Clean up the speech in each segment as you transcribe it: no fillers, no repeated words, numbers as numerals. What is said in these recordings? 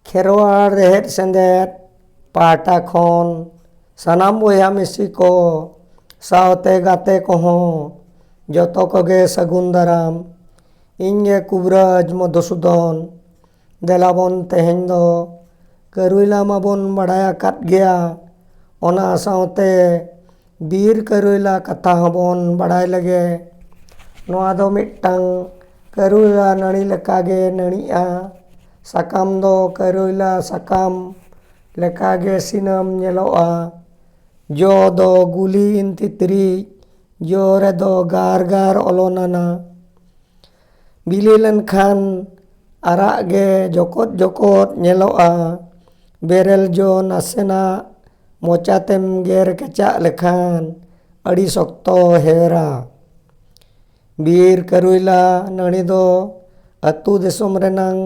ᱠᱷᱮᱨᱣᱟᱲ ᱨᱮᱦᱮᱫ ᱥᱮᱸᱫᱮᱫ ᱯᱟᱦᱴᱟ ᱠᱷᱚᱱ ᱥᱟᱱᱟᱢ ᱵᱚᱭᱦᱟ ᱢᱤᱥᱤ ᱠᱚ ᱥᱟᱶᱛᱮ ᱜᱟᱛᱮ ᱠᱚᱦᱚᱸ ᱡᱚᱛᱚ ᱠᱚᱜᱮ ᱥᱟᱹᱜᱩᱱ ᱫᱟᱨᱟᱢ᱾ ᱤᱧ ᱜᱮ ᱠᱩᱵᱨᱟᱡᱽ ᱢᱚᱫᱷᱩᱥᱩᱫᱚᱱ᱾ ᱫᱮᱞᱟᱵᱚᱱ ᱛᱮᱦᱮᱧ ᱫᱚ ᱠᱟᱹᱨᱩᱭᱞᱟ ᱢᱟᱵᱚᱱ ᱵᱟᱲᱟᱭ ᱟᱠᱟᱫ ᱜᱮᱭᱟ, ᱚᱱᱟ ᱥᱟᱶᱛᱮ ᱵᱤᱨ ᱠᱟᱹᱨᱩᱭᱞᱟ ᱠᱟᱛᱷᱟ ᱦᱚᱸᱵᱚᱱ ᱵᱟᱲᱟᱭ ᱞᱮᱜᱮ᱾ ᱱᱚᱣᱟ ᱫᱚ ᱢᱤᱫᱴᱟᱝ ᱠᱟᱹᱨᱩᱭᱞᱟ ᱱᱟᱹᱲᱤ ᱞᱮᱠᱟᱜᱮ ᱱᱟᱹᱲᱤᱜᱼᱟ᱾ ᱥᱟᱠᱟᱢ ᱫᱚ ᱠᱟᱹᱨᱩᱭᱞᱟ ᱥᱟᱠᱟᱢ ᱞᱮᱠᱟᱜᱮ ᱥᱤᱱᱟᱹᱢ ᱧᱮᱞᱚᱜᱼᱟ᱾ ᱡᱚ ᱫᱚ ᱜᱩᱞᱤ ᱤᱱᱛᱤᱛᱨᱤᱡ, ᱡᱚ ᱨᱮᱫᱚ ᱜᱟᱨ ᱜᱟᱨ ᱚᱞᱚᱱᱟᱱᱟ᱾ ᱵᱤᱞᱤ ᱞᱮᱱᱠᱷᱟᱱ ᱟᱨᱟᱜ ᱜᱮ ᱡᱚᱠᱚᱛ ᱡᱚᱠᱚᱛ ᱧᱮᱞᱚᱜᱼᱟ᱾ ᱵᱮᱨᱮᱞ ᱡᱚ ᱱᱟᱥᱮᱱᱟᱜ ᱢᱚᱪᱟᱛᱮᱢ ᱜᱮᱨ ᱠᱮᱪᱟᱜ ᱞᱮᱠᱷᱟᱱ ᱟᱹᱰᱤ ᱥᱚᱠᱛᱚ ᱦᱮᱣᱮᱨᱟ᱾ ᱵᱤᱨ ᱠᱟᱹᱨᱩᱭᱞᱟ ᱱᱟᱹᱲᱤ ᱫᱚ ᱟᱹᱛᱩ ᱫᱤᱥᱚᱢ ᱨᱮᱱᱟᱝ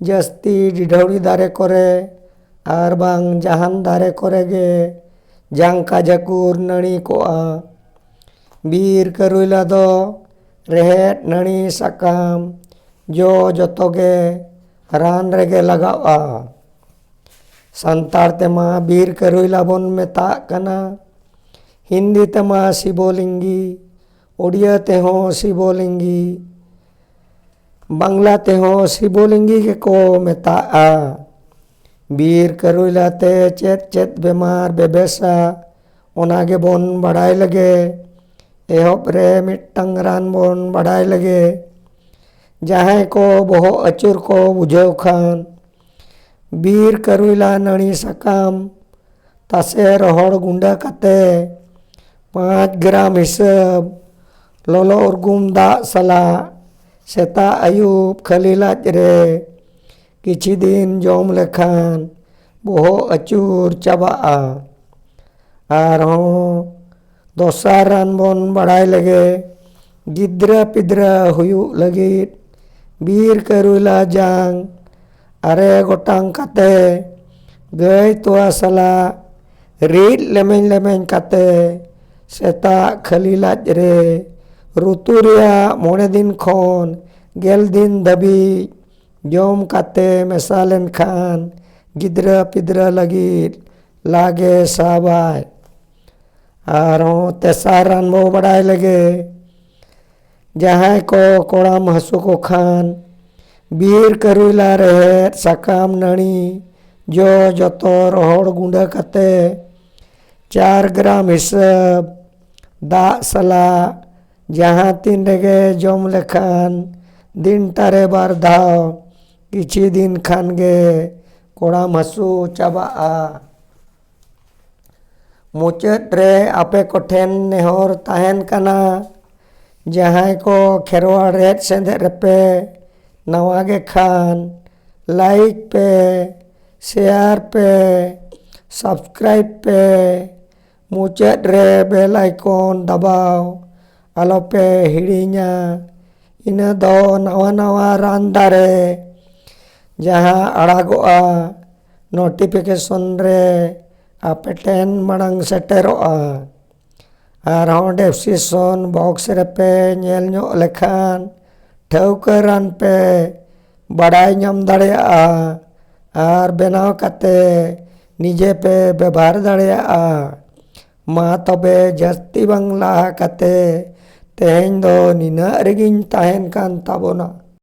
ᱡᱟᱹᱥᱛᱤ ᱰᱤᱰᱷᱟᱹᱣᱲᱤ ᱫᱟᱨᱮ ᱠᱚᱨᱮ ᱟᱨ ᱵᱟᱝ ᱡᱟᱦᱟᱱ ᱫᱟᱨᱮ ᱠᱚᱨᱮ ᱜᱮ ᱡᱟᱝᱠᱟ ᱡᱷᱟᱹᱠᱩᱨ ᱱᱟᱹᱲᱤ ᱠᱚᱜᱼᱟ᱾ ᱵᱤᱨ ᱠᱟᱹᱨᱩᱭᱞᱟ ᱫᱚ ᱨᱮᱦᱮᱫ, ᱱᱟᱹᱲᱤ, ᱥᱟᱠᱟᱢ, ᱡᱚ ᱡᱚᱛᱚ ᱜᱮ ᱨᱟᱱ ᱨᱮᱜᱮ ᱞᱟᱜᱟᱜᱼᱟ᱾ ᱥᱟᱱᱛᱟᱲ ᱛᱮᱢᱟ ᱵᱤᱨ ᱠᱟᱹᱨᱩᱭᱞᱟ ᱵᱚᱱ ᱢᱮᱛᱟᱜ ᱠᱟᱱᱟ, ᱦᱤᱱᱫᱤ ᱛᱮᱢᱟ ᱥᱤᱵᱚᱞᱤᱝᱜᱤ, ᱳᱲᱤᱭᱟᱹ ᱛᱮᱦᱚᱸ ᱥᱤᱵᱚᱞᱤᱝᱜᱤ, ᱵᱟᱝᱞᱟ ᱛᱮᱦᱚᱸ ᱥᱤᱵᱚᱞᱤᱝᱜᱤ ᱜᱮᱠᱚ ᱢᱮᱛᱟᱜᱼᱟ᱾ ᱵᱤᱨ ᱠᱟᱹᱨᱩᱭᱞᱟ ᱛᱮ ᱪᱮᱫ ᱪᱮᱫ ᱵᱮᱢᱟᱨ ᱵᱮᱵᱮᱥᱟ ᱚᱱᱟ ᱜᱮᱵᱚن ᱵᱟᱲᱟᱭ ᱞᱮᱜᱮ᱾ ᱮᱦᱚᱵ ᱨᱮ ᱢᱤᱫᱴᱟᱝ ᱨᱟᱱ ᱵᱚᱱ ᱵᱟᱲᱟᱭ ᱞᱮᱜᱮ᱾ ᱡᱟᱦᱟᱸᱭ ko ᱵᱚᱦᱚᱜ ᱟᱹᱪᱩᱨ ko ᱵᱩᱡᱷᱟᱹᱣ ᱠᱷᱟᱱ ᱵᱤᱨ ᱠᱟᱹᱨᱩᱭᱞᱟ ᱱᱟᱹᱲᱤ ᱥᱟᱠᱟᱢ ᱛᱟᱥᱮ ᱨᱚᱦᱚᱲ ᱜᱩᱸᱰᱟᱹ ᱠᱟᱛᱮ 5 ᱜᱨᱟᱢ ᱦᱤᱥᱟᱹᱵ ᱞᱚᱞᱚ ᱩᱨᱜᱩᱢ ᱫᱟᱜ ᱥᱟᱞᱟᱜ ᱥᱮᱛᱟᱜ ᱟᱹᱭᱩᱵ ᱠᱷᱟᱹᱞᱤ ᱞᱟᱡ ᱨᱮ ᱠᱤᱪᱷᱤ ᱫᱤᱱ ᱡᱚᱢ ᱞᱮᱠᱷᱟᱱ ᱵᱚᱦᱚᱜ ᱟᱹᱪᱩᱨ ᱪᱟᱵᱟᱜᱼᱟ᱾ ᱟᱨᱦᱚᱸ ᱫᱚᱥᱟᱨ ᱨᱟᱱ ᱵᱚᱱ ᱵᱟᱲᱟᱭ ᱞᱮᱜᱮ᱾ ᱜᱤᱫᱽᱨᱟᱹ ᱯᱤᱫᱽᱨᱟᱹ ᱦᱩᱭᱩᱜ ᱞᱟᱹᱜᱤᱫ ᱵᱤᱨ ᱠᱟᱹᱨᱩᱭᱞᱟ ᱡᱟᱝ 9 ᱜᱚᱴᱟᱝ ᱠᱟᱛᱮ ᱜᱟᱹᱭ ᱛᱚᱣᱟ ᱥᱟᱞᱟᱜ ᱨᱤᱫ ᱞᱮᱢᱮᱧ ᱞᱮᱢᱮᱧ ᱠᱟᱛᱮ ᱥᱮᱛᱟᱜ ᱠᱷᱟᱹᱞᱤ ᱞᱟᱡ ᱨᱮ ᱨᱩᱛᱩ ᱨᱮᱭᱟᱜ 9 ᱫᱤᱱ ᱠᱷᱚᱱ 10 ᱫᱤᱱ ᱫᱷᱟᱹᱵᱤᱡ ᱡᱚᱢ ᱠᱟᱛᱮ ᱢᱮᱥᱟ ᱞᱮᱱᱠᱷᱟᱱ ᱜᱤᱫᱽᱨᱟᱹ ᱯᱤᱫᱽᱨᱟᱹ ᱞᱟᱹᱜᱤᱫ ᱞᱟᱜᱮ ᱥᱟᱵᱟᱭ᱾ ᱟᱨᱦᱚᱸ ᱛᱮᱥᱟᱨ ᱨᱟᱱ ᱵᱚ ᱵᱟᱲᱟᱭ ᱞᱮᱜᱮ᱾ ᱡᱟᱦᱟᱸᱭ ko ᱠᱚᱲᱟᱢ ᱦᱟᱹᱥᱩ ᱠᱚ ᱠᱷᱟᱱ ᱵᱤᱨ ᱠᱟᱹᱨᱩᱭᱞᱟ ᱨᱮᱦᱮᱫ, ᱥᱟᱠᱟᱢ, ᱱᱟᱹᱲᱤ, ᱡᱚ ᱡᱚᱛᱚ ᱨᱚᱦᱚᱲ ᱜᱩᱸᱰᱟᱹ ᱠᱟᱛᱮ 4 ᱜᱨᱟᱢ ᱦᱤᱥᱟᱹᱵ ᱫᱟᱜ ᱥᱟᱞᱟᱜ ᱡᱟᱦᱟᱸ ᱛᱤᱱ ᱨᱮᱜᱮ ᱡᱚᱢ ᱞᱮᱠᱷᱟन ᱫᱤᱱᱴᱟᱨᱮ 2 ᱫᱷᱟᱣ ᱠᱤᱪᱷᱤ ᱫᱤᱱ ᱠᱷᱟᱱ ᱜᱮ ᱠᱚᱲᱟᱢ ᱦᱟᱹᱥᱩ ᱪᱟᱵᱟᱜᱼᱟ᱾ ᱢᱩᱪᱟᱹᱫ ᱨᱮ ᱟᱯᱮ ᱠᱚᱴᱷᱮᱱ ᱱᱮᱦᱚᱨ ᱛᱟᱦᱮᱱ ᱠᱟᱱᱟ, ᱡᱟᱦᱟᱸᱭ ko ᱠᱷᱮᱨᱣᱟᱲ ᱨᱮᱦᱮᱫ ᱥᱮᱸᱫᱮᱫ ᱨᱮᱯᱮ ᱱᱟᱣᱟ ᱜᱮ ᱠᱷᱟᱱ ᱞᱟᱭᱤᱠ ᱯᱮ, ᱥᱮᱭᱟᱨ ᱯᱮ, ᱥᱟᱵᱥᱠᱨᱟᱭᱤᱵ ᱯᱮ, ᱢᱩᱪᱟᱹᱫ ᱨᱮ ᱵᱮᱞ ᱟᱭᱠᱚᱱ ᱫᱟᱵᱟᱣ ᱟᱞᱚᱯᱮ ᱦᱤᱲᱤᱧᱟ᱾ ᱤᱱᱟᱹ ᱫᱚ ᱱᱟᱣᱟ ᱱᱟᱣᱟ ᱨᱟᱱ ᱫᱟᱨᱮ ᱡᱟᱦᱟᱸ ᱟᱲᱟᱜᱚᱜᱼᱟ ᱱᱳᱴᱤᱯᱷᱤᱠᱮᱥᱚᱱ ᱨᱮ ᱟᱯᱮ ᱴᱷᱮᱱ ᱢᱟᱲᱟᱝ ᱥᱮᱴᱮᱨᱚᱜᱼᱟ᱾ ᱟᱨᱦᱚᱸ ᱰᱮᱥᱠᱨᱤᱯᱥᱚᱱ ᱵᱚᱠᱥ ᱨᱮᱯᱮ ᱧᱮᱞ ᱧᱚᱜ ᱞᱮᱠᱷᱟᱱ ᱴᱷᱟᱹᱣᱠᱟᱹ ᱨᱟᱱ ᱯᱮ ᱵᱟᱲᱟᱭ ᱧᱟᱢ ᱫᱟᱲᱮᱭᱟᱜᱼᱟ ᱟᱨ ᱵᱮᱱᱟᱣ ᱠᱟᱛᱮ ᱱᱤᱡᱮ ᱯᱮ ᱵᱮᱵᱷᱟᱨ ᱫᱟᱲᱮᱭᱟᱜᱼᱟ᱾ ᱢᱟ ᱛᱚᱵᱮ ᱡᱟᱹᱥᱛᱤ ᱵᱟᱝ ᱞᱟᱦᱟ ᱠᱟᱛᱮ ᱛᱮᱦᱮᱧ ᱫᱚ ᱱᱤᱱᱟᱹᱜ ᱨᱮᱜᱤᱧ ᱛᱟᱦᱮᱱ ᱠᱟᱱ ᱛᱟᱵᱚᱱᱟ᱾